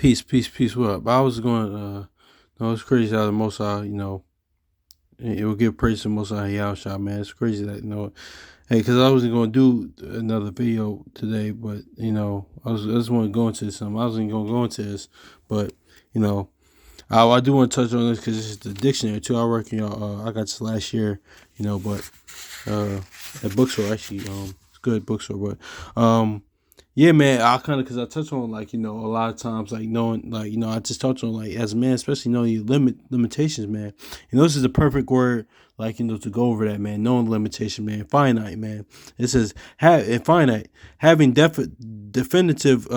Peace, peace, peace. What up? I was going. No, it's crazy how the Most High, it will give praise to the Most High Yahshua, man. It's crazy that hey, because I wasn't going to do another video today, but I just want to go into something. I wasn't going to go into this, but you know, I do want to touch on this because this is the dictionary too. I work, I got this last year, but at bookstore actually, it's good bookstore, but yeah, man. I kind of because I touch on a lot of times knowing I just touch on as a man, especially knowing your limitations, man. This is the perfect word to go over that, man. Knowing limitation, man. Finite, man. It says finite, having definitive,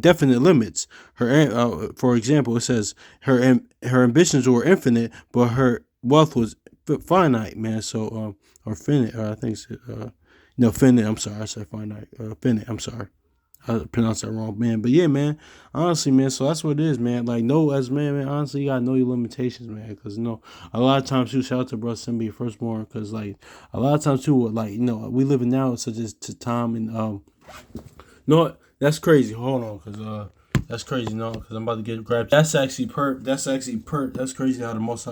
definite limits. For example, it says her ambitions were infinite, but her wealth was finite, man. So or finite, I think it's no finite. I'm sorry, I said finite. Finite. I'm sorry. I pronounced that wrong, man. But yeah, man. Honestly, man. So that's what it is, man. As man. Honestly, you gotta know your limitations, man. Because a lot of times too. Shout out to brother Simbi firstborn. Because a lot of times too, we live in now such as to time and no, that's crazy. Hold on, because that's crazy. No, because I'm about to get grabbed. That's actually pert. That's crazy how the Most High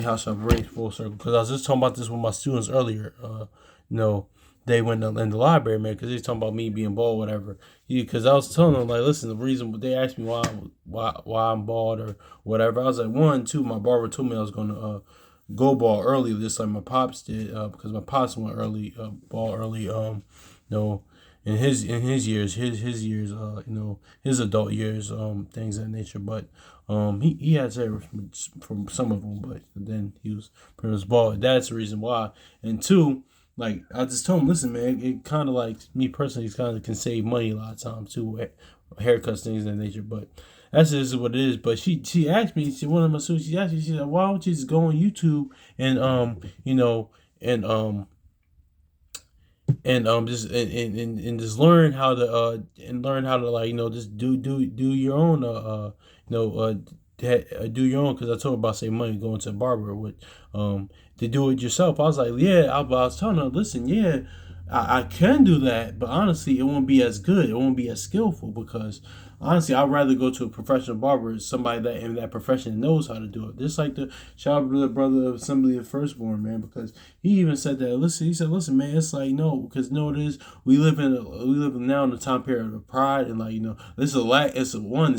House brings full circle. Because I was just talking about this with my students earlier. They went in the library, man, because they talking about me being bald, whatever. Yeah, because I was telling them listen, the reason they asked me why I'm bald or whatever, I was like, one, two, my barber told me I was gonna go bald early, just like my pops did, because my pops went bald early, in his years, his adult years, things of that nature. But he has hair from some of them, but then he was pretty much bald. That's the reason why. And two, I just told him, listen, man, it kind of me personally, it kind of can save money a lot of times too, haircuts, things of that nature. But that's just what it is. But she asked me, one of my students, she asked me, she said, why don't you just go on YouTube and and just and just learn how to just do your own do your own, because I told her about saving money going to a barber with to do it yourself. I was like, yeah, I was telling her, listen, yeah, I can do that, but honestly, it won't be as good. It won't be as skillful because honestly, I'd rather go to a professional barber, somebody that in that profession knows how to do it. Just like the shout out to the brother of Assembly of Firstborn, man, because he even said that. Listen, he said, listen, man, it's no, because it is. We live now in the time period of pride, and this is a lack. It's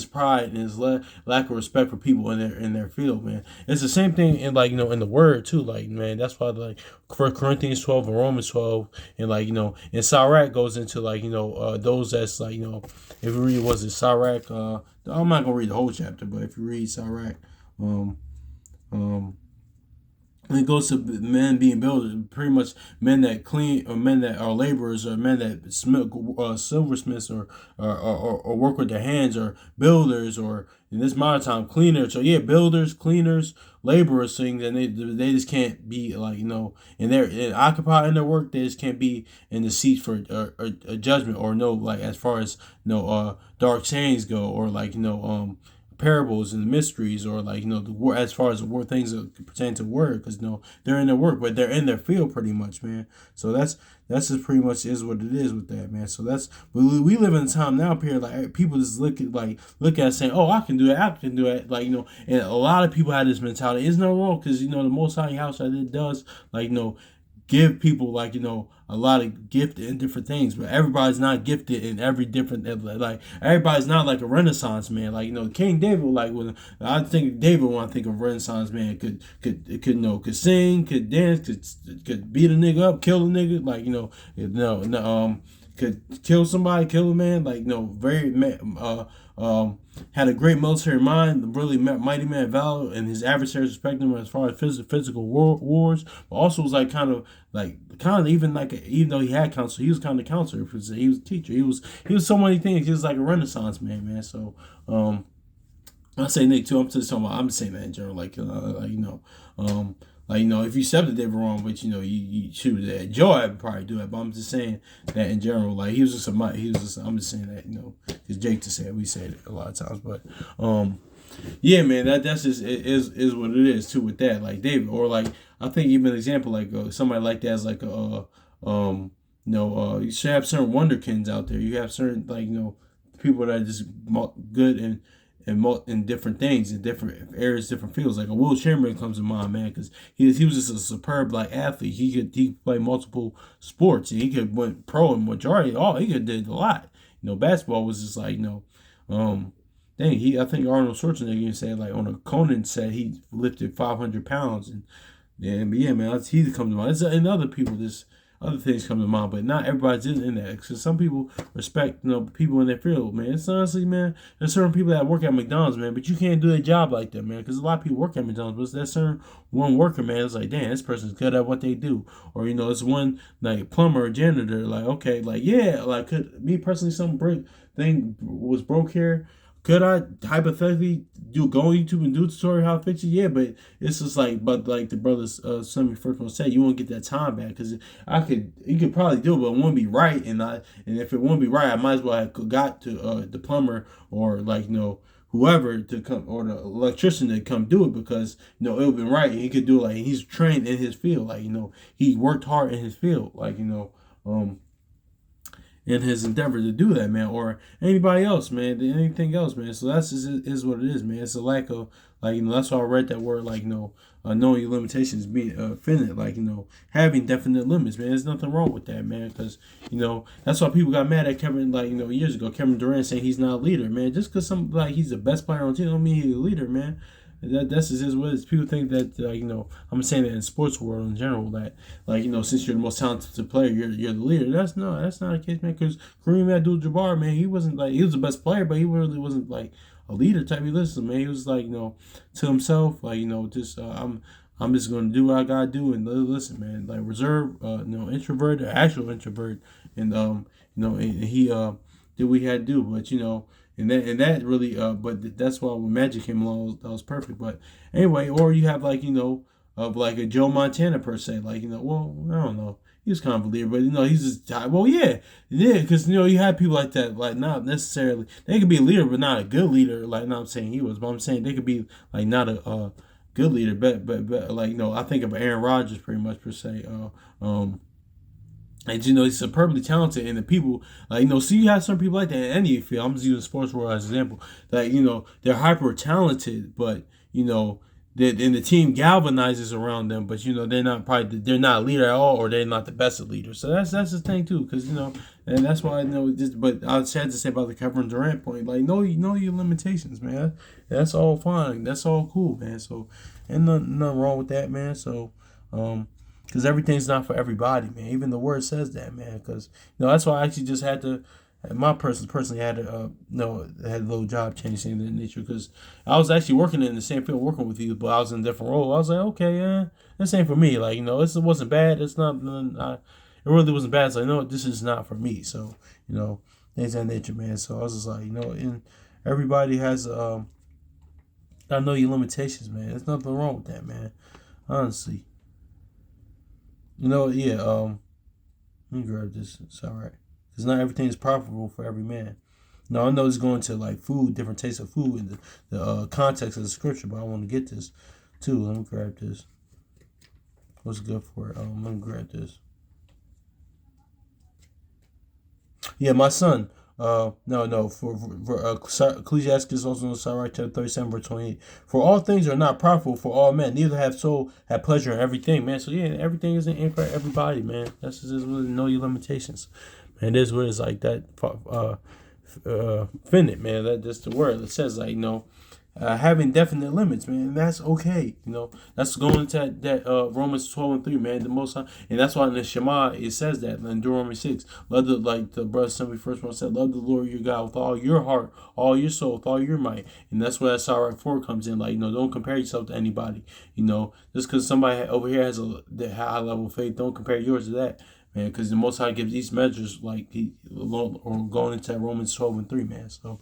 pride and it's lack of respect for people in their field, man. It's the same thing in in the word too, man. That's why for Corinthians 12 and Romans 12, and and Sirach goes into those that's if you read, was it Sirach? I'm not gonna read the whole chapter, but if you read Sirach, um, um, and it goes to men being builders, pretty much men that clean, or men that are laborers, or men that silversmiths, or work with their hands, or builders, or in this modern time cleaners. So yeah, builders, cleaners, laborers, things, and they just can't be and they're occupied in their work. They just can't be in the seat for a judgment, or no, as far as dark sayings go, or parables and mysteries, or the as far as the word things that pertain to word, because they're in their work, but they're in their field pretty much, man. So that's just pretty much is what it is with that, man. So that's we live in a time now period people just look at saying, oh, I can do it, and a lot of people have this mentality. It's no wrong, because the Most High House that it does give people a lot of gift in different things, but everybody's not gifted in every different everybody's not like a Renaissance man. King David, when I think David, when I think of Renaissance man, could sing, could dance, could beat a nigga up, kill a nigga, could kill somebody, kill a man, very had a great military mind, really mighty man of valor, and his adversaries respect him as far as physical wars, but also was even though he had counsel, he was kind of counselor. He was a teacher. He was so many things. He was like a Renaissance man. So I say Nick too. I'm just talking about. I'm saying that in general, if you accepted David wrong, but you shoot that. Joe, I would probably do that, but I'm just saying that in general, he was just I'm just saying that, because Jake just said, we say it a lot of times, but yeah, man, that's just is what it is too with that, David, or I think even an example somebody like that is you should have certain wonderkins out there. You have certain people that are just good in different things, in different areas, different fields. Like a Will Chamberlain comes to mind, man, because he was just a superb like athlete. He could play multiple sports, and he could went pro in majority. All he could did a lot. Basketball was just like dang. I think Arnold Schwarzenegger said like on a Conan said he lifted 500 pounds, and but yeah, man, he comes to mind. And other people just. Other things come to mind, but not everybody's in that. Because some people respect, people in their field, man. It's honestly, man, there's certain people that work at McDonald's, man, but you can't do a job like that, man. Because a lot of people work at McDonald's, but that certain one worker, man, it's like, damn, this person's good at what they do. Or, it's one, like, plumber or janitor, like, okay, like, yeah, like, could me personally, some break thing was broke here. Could I hypothetically go on YouTube and do a tutorial how to fix it? Yeah, but it's just like, the brothers, some of your first one said, you won't get that time back because you could probably do it, but it won't be right, and if it won't be right, I might as well have got to the plumber or whoever to come or the electrician to come do it because it would have been right, and he could do it like he's trained in his field, like he worked hard in his field, like in his endeavor to do that, man, or anybody else, man, anything else, man. So that's just is what it is, man. It's a lack of that's why I read that word, knowing your limitations, being finite, having definite limits, man. There's nothing wrong with that, man, because that's why people got mad at Kevin, years ago, Kevin Durant saying he's not a leader, man. Just because he's the best player on the team don't mean he's a leader, man. That's just what it is. People think that I'm saying that in sports world in general that since you're the most talented player you're the leader. That's not the case, man. Because Kareem Abdul-Jabbar, man, he wasn't he was the best player, but he really wasn't a leader type. He listened, man. He was to himself, just I'm just gonna do what I gotta do and listen, man. Reserve, introvert, actual introvert, and and he did what he had to do, but And that really but that's why when Magic came along that was perfect. But anyway, or you have of a Joe Montana per se, well, I don't know. He was kind of a leader, but he's just because you have people like that, not necessarily they could be a leader, but not a good leader. Not I'm saying he was, but I'm saying they could be not a good leader, but I think of Aaron Rodgers pretty much per se. And he's superbly talented, and the people see you have some people like that in any field. I'm just using sports world as an example. They're hyper talented, but then the team galvanizes around them, but they're not a leader at all, or they're not the best of leaders. So that's the thing too, because and that's why I know. But I was sad to say about the Kevin Durant point, know your limitations, man. That's all fine. That's all cool, man. So, and nothing wrong with that, man. So, because everything's not for everybody, man. Even the word says that, man. Because that's why I actually just had to. My personally had to had a little job change thing in nature because I was actually working in the same field, working with you, but I was in a different role. I was like, okay, yeah, this ain't for me. This wasn't bad. It's not. It really wasn't bad. It's like, no, this is not for me. So things of that nature, man. So I was just like, and everybody has I know your limitations, man. There's nothing wrong with that, man. Honestly. Yeah, let me grab this. It's all right. Because not everything is profitable for every man. Now, I know it's going to, food, different tastes of food in the context of the scripture, but I want to get this, too. Let me grab this. What's good for it? Let me grab this. Yeah, my son. For Ecclesiastes also in Sirach chapter 37 verse 28. For all things are not profitable for all men, neither have pleasure in everything, man. So yeah, everything isn't in for everybody, man. That's just really know your limitations, man. This what it's like that. Finite, man. That's the word. It says having definite limits, man, and that's okay. That's going into that Romans 12:3, man. The most, and that's why in the Shema it says that in Deuteronomy 6, love the brother somebody first one said, love the Lord your God with all your heart, all your soul, with all your might, and that's where that Sirach 4 comes in. Don't compare yourself to anybody. Just because somebody over here has a high level of faith, don't compare yours to that. Man, because the Most High gives these measures or going into that Romans 12:3, man. So.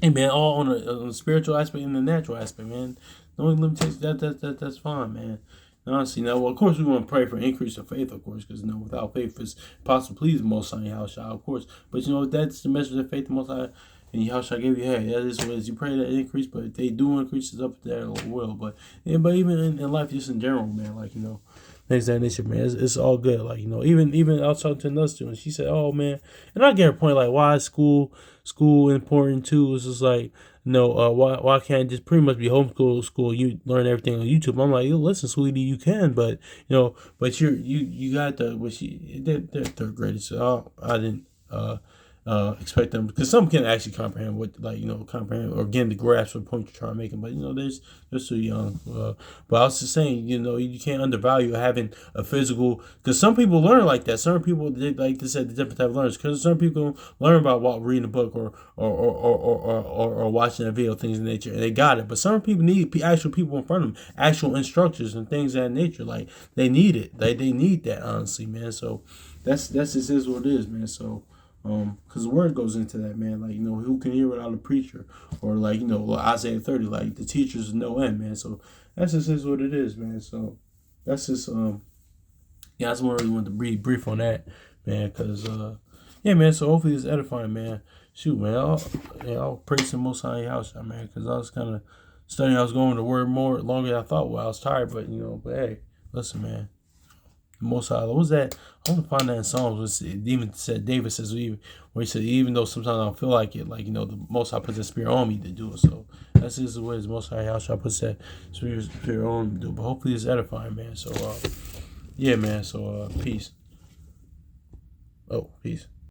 Hey man, all on the spiritual aspect and the natural aspect, man. The only limitations that's fine, man. Honestly, now, well, of course, we want to pray for increase of faith, of course, because without faith, it's possible to please the Most High Yahushua, of course. But that's the measure of faith the Most High and Yahushua gave you. Hey, that is what it is. You pray that increase, but if they do increase, it's up to their will. But even in life, just in general, man, things of that nature, man. It's all good. Like, even I was talking to another student. She said, "Oh man," and I get her point. Like, why is school important too? It's just like, no, why can't it just pretty much be homeschool school? You learn everything on YouTube. I'm like, yo, listen, sweetie, you can, but but you got the what they're third graders. So I didn't expect them, because some can actually comprehend what, like, comprehend or get the grasp of the point you're trying to make them, but they're still young. But I was just saying, you can't undervalue having a physical, because some people learn like that. Some people, they, like they said, the different type of learners, because some people learn about reading a book or watching a video, things of nature, and they got it. But some people need actual people in front of them, actual instructors and things of that nature. Like, they need it. They need that, honestly, man. So that's just is what it is, man. So because the word goes into that, man. Like, who can hear without a preacher, or like, Isaiah 30, like the teachers no end, man. So that's just is what it is, man. So that's just yeah, I just really wanted to be brief on that, man. Because yeah, man. So hopefully it's edifying, man. Shoot, man. I'll praise the Most High House, man. Because I was kind of studying. I was going to word more longer than I thought. Well, I was tired, but but hey, listen, man. Most High, what was that? I want to find that in Psalms. Even said, David says, where he said, even though sometimes I don't feel like it, like, the Most High puts the Spirit on me to do it. So that's just the way the Most High puts that Spirit on me to do it. But hopefully it's edifying, man. So yeah, man. So peace. Oh, peace.